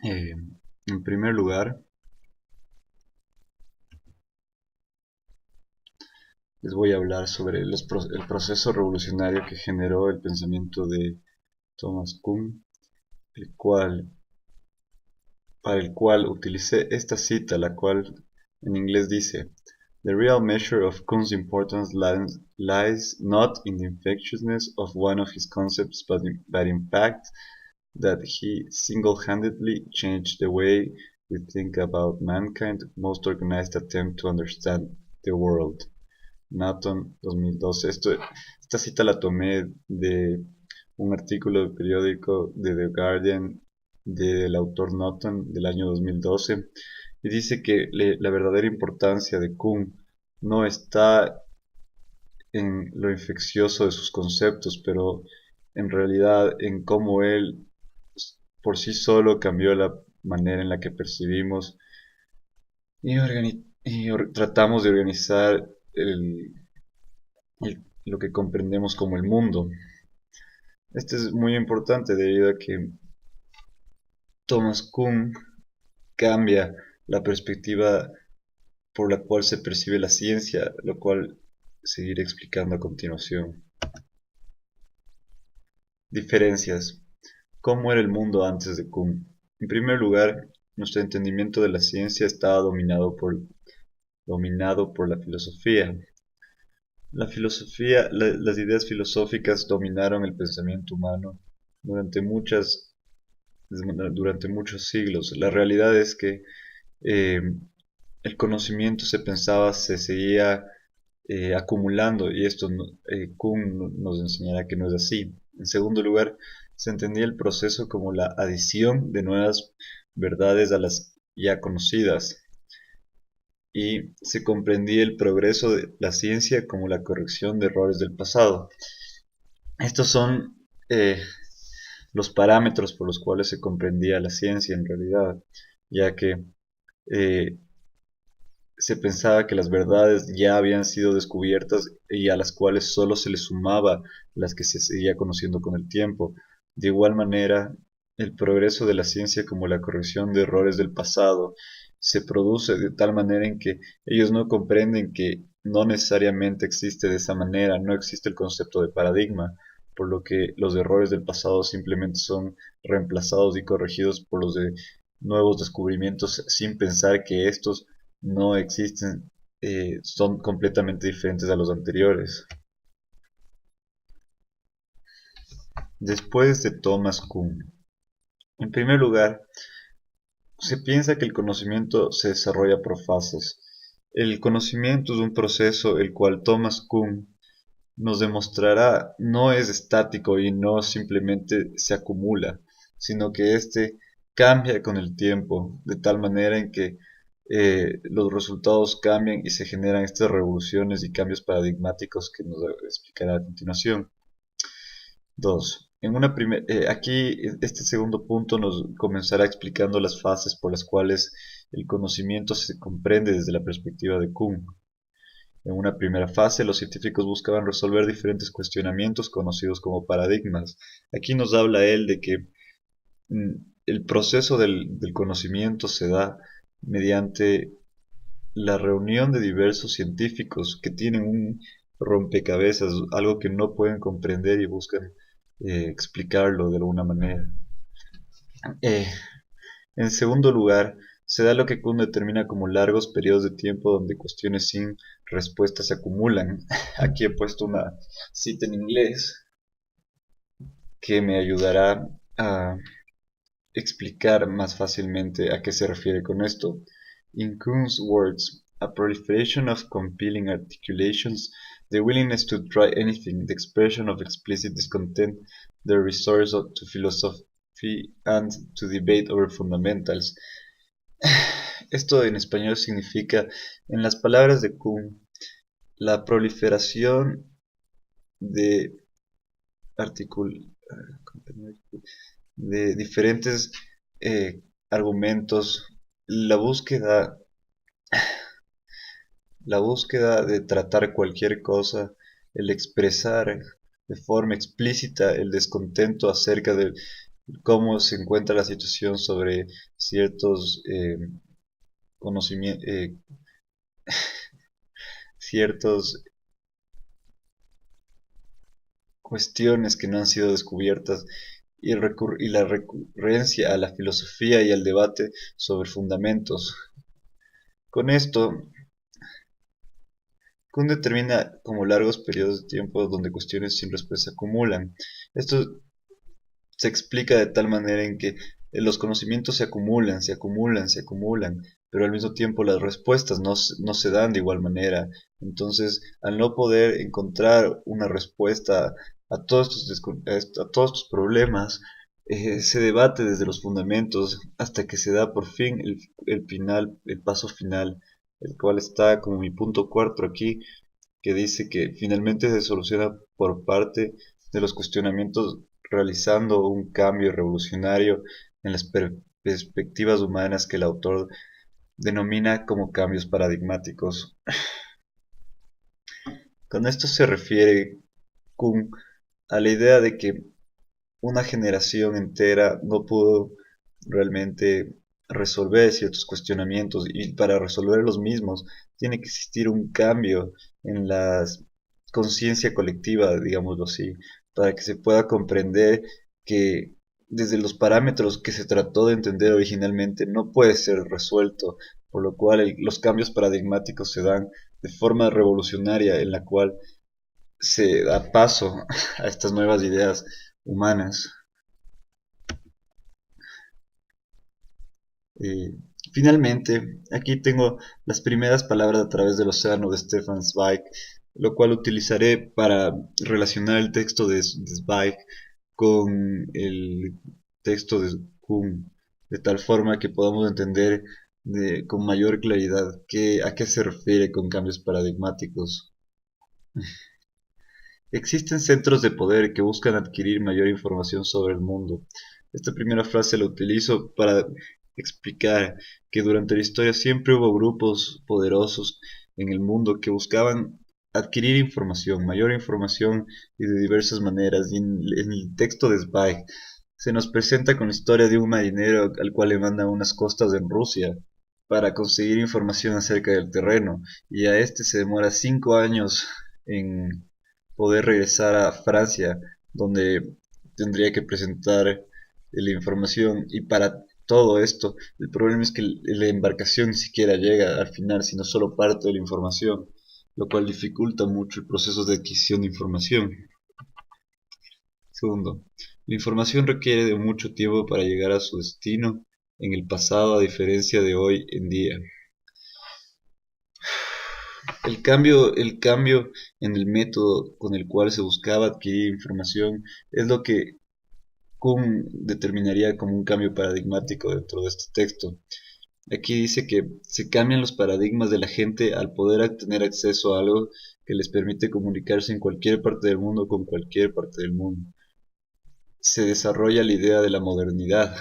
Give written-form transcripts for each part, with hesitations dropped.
Eh, en primer lugar, les voy a hablar sobre el proceso revolucionario que generó el pensamiento de Thomas Kuhn, el cual, para el cual utilicé esta cita, la cual en inglés dice: "The real measure of Kuhn's importance lies not in the infectiousness of one of his concepts, but in fact that he single-handedly changed the way we think about mankind's most organized attempt to understand the world." Nathan 2012. Esta cita la tomé de un artículo del periódico de The Guardian del autor Norton del año 2012, y dice que la verdadera importancia de Kuhn no está en lo infeccioso de sus conceptos, pero en realidad en cómo él por sí solo cambió la manera en la que percibimos y tratamos de organizar lo que comprendemos como el mundo. Este es muy importante debido a que Thomas Kuhn cambia la perspectiva por la cual se percibe la ciencia, lo cual seguiré explicando a continuación. Diferencias. ¿Cómo era el mundo antes de Kuhn? En primer lugar, nuestro entendimiento de la ciencia estaba dominado por la filosofía. Las ideas filosóficas dominaron el pensamiento humano durante muchas, durante muchos siglos. La realidad es que eh, el conocimiento se pensaba se seguía acumulando, y esto Kuhn nos enseñará que no es así. En segundo lugar, se entendía el proceso como la adición de nuevas verdades a las ya conocidas, y se comprendía el progreso de la ciencia como la corrección de errores del pasado. Estos son los parámetros por los cuales se comprendía la ciencia en realidad, ya que eh, se pensaba que las verdades ya habían sido descubiertas y a las cuales solo se le sumaba las que se seguía conociendo con el tiempo. De igual manera, el progreso de la ciencia como la corrección de errores del pasado se produce de tal manera en que ellos no comprenden que no necesariamente existe de esa manera, no existe el concepto de paradigma, por lo que los errores del pasado simplemente son reemplazados y corregidos por los de nuevos descubrimientos, sin pensar que estos no existen, son completamente diferentes a los anteriores. Después de Thomas Kuhn. En primer lugar, se piensa que el conocimiento se desarrolla por fases. El conocimiento es un proceso el cual Thomas Kuhn nos demostrará no es estático y no simplemente se acumula, sino que éste cambia con el tiempo, de tal manera en que los resultados cambian y se generan estas revoluciones y cambios paradigmáticos que nos explicará a continuación. 2. Aquí este segundo punto nos comenzará explicando las fases por las cuales el conocimiento se comprende desde la perspectiva de Kuhn. En una primera fase, los científicos buscaban resolver diferentes cuestionamientos conocidos como paradigmas. Aquí nos habla él de que el proceso del conocimiento se da mediante la reunión de diversos científicos que tienen un rompecabezas, algo que no pueden comprender y buscan explicarlo de alguna manera. Eh, en segundo lugar, se da lo que Kuhn determina como largos periodos de tiempo donde cuestiones sin respuesta se acumulan. Aquí he puesto una cita en inglés que me ayudará a explicar más fácilmente a qué se refiere con esto. In Kuhn's words, a proliferation of compelling articulations, the willingness to try anything, the expression of explicit discontent, the resource to philosophy and to debate over fundamentals. Esto en español significa, en las palabras de Kuhn, la proliferación de, de diferentes argumentos, la búsqueda, la búsqueda de tratar cualquier cosa, el expresar de forma explícita el descontento acerca de cómo se encuentra la situación sobre ciertos conocimientos, ciertas cuestiones que no han sido descubiertas y la recurrencia a la filosofía y al debate sobre fundamentos. Con esto, Kuhn determina como largos periodos de tiempo donde cuestiones sin respuesta se acumulan. Esto se explica de tal manera en que los conocimientos se acumulan, se acumulan, se acumulan, pero al mismo tiempo las respuestas no se dan de igual manera. Entonces, al no poder encontrar una respuesta a todos estos problemas, se debate desde los fundamentos hasta que se da por fin el final, el paso final, el cual está como mi punto cuarto aquí, que dice que finalmente se soluciona por parte de los cuestionamientos realizando un cambio revolucionario en las perspectivas humanas que el autor denomina como cambios paradigmáticos. Con esto se refiere Kuhn a la idea de que una generación entera no pudo realmente resolver ciertos cuestionamientos y para resolver los mismos tiene que existir un cambio en la conciencia colectiva, digámoslo así, para que se pueda comprender que desde los parámetros que se trató de entender originalmente no puede ser resuelto, por lo cual los cambios paradigmáticos se dan de forma revolucionaria en la cual se da paso a estas nuevas ideas humanas. Eh, Finalmente, aquí tengo las primeras palabras a través del océano de Stefan Zweig, lo cual utilizaré para relacionar el texto de Zweig con el texto de Kuhn, de tal forma que podamos entender con mayor claridad a qué se refiere con cambios paradigmáticos. Existen centros de poder que buscan adquirir mayor información sobre el mundo. Esta primera frase la utilizo para explicar que durante la historia siempre hubo grupos poderosos en el mundo que buscaban adquirir información, mayor información y de diversas maneras. Y en el texto de Zweig se nos presenta con la historia de un marinero al cual le mandan unas costas en Rusia para conseguir información acerca del terreno, y a este se demora 5 años en poder regresar a Francia, donde tendría que presentar la información. Y para todo esto, el problema es que la embarcación ni siquiera llega al final, sino solo parte de la información, lo cual dificulta mucho el proceso de adquisición de información. Segundo, la información requiere de mucho tiempo para llegar a su destino en el pasado, a diferencia de hoy en día. El cambio en el método con el cual se buscaba adquirir información es lo que Kuhn determinaría como un cambio paradigmático dentro de este texto. Aquí dice que se cambian los paradigmas de la gente al poder tener acceso a algo que les permite comunicarse en cualquier parte del mundo con cualquier parte del mundo. Se desarrolla la idea de la modernidad.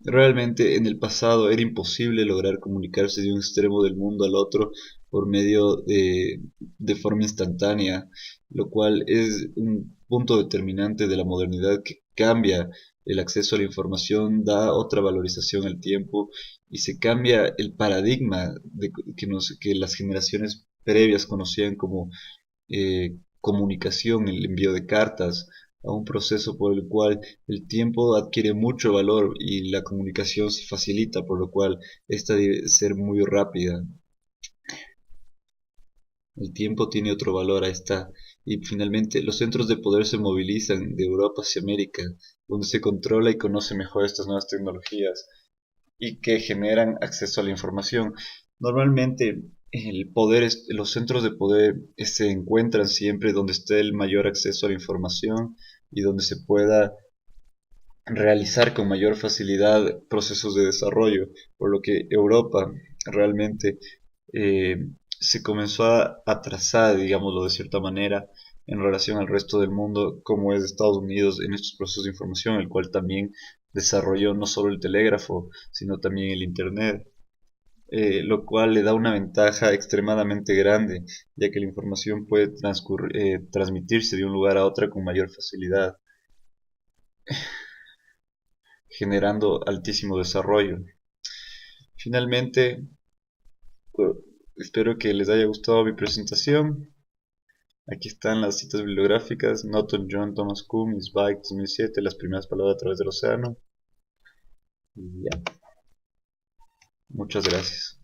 Realmente en el pasado era imposible lograr comunicarse de un extremo del mundo al otro por medio de forma instantánea, lo cual es un punto determinante de la modernidad que cambia el acceso a la información, da otra valorización al tiempo y se cambia el paradigma que las generaciones previas conocían como comunicación, el envío de cartas, a un proceso por el cual el tiempo adquiere mucho valor y la comunicación se facilita, por lo cual esta debe ser muy rápida. El tiempo tiene otro valor, ahí está. Y finalmente, los centros de poder se movilizan de Europa hacia América, donde se controla y conoce mejor estas nuevas tecnologías y que generan acceso a la información. Normalmente los centros de poder se encuentran siempre donde esté el mayor acceso a la información y donde se pueda realizar con mayor facilidad procesos de desarrollo, por lo que Europa realmente eh, se comenzó a atrasar, digámoslo de cierta manera, en relación al resto del mundo, como es Estados Unidos en estos procesos de información, el cual también desarrolló no solo el telégrafo, sino también el Internet, lo cual le da una ventaja extremadamente grande, ya que la información puede transmitirse de un lugar a otro con mayor facilidad. generando altísimo desarrollo. Finalmente, eh, espero que les haya gustado mi presentación. Aquí están las citas bibliográficas: Norton John, Thomas Kuhn, Miss Bike 2007, Las primeras palabras a través del océano. Y ya, muchas gracias.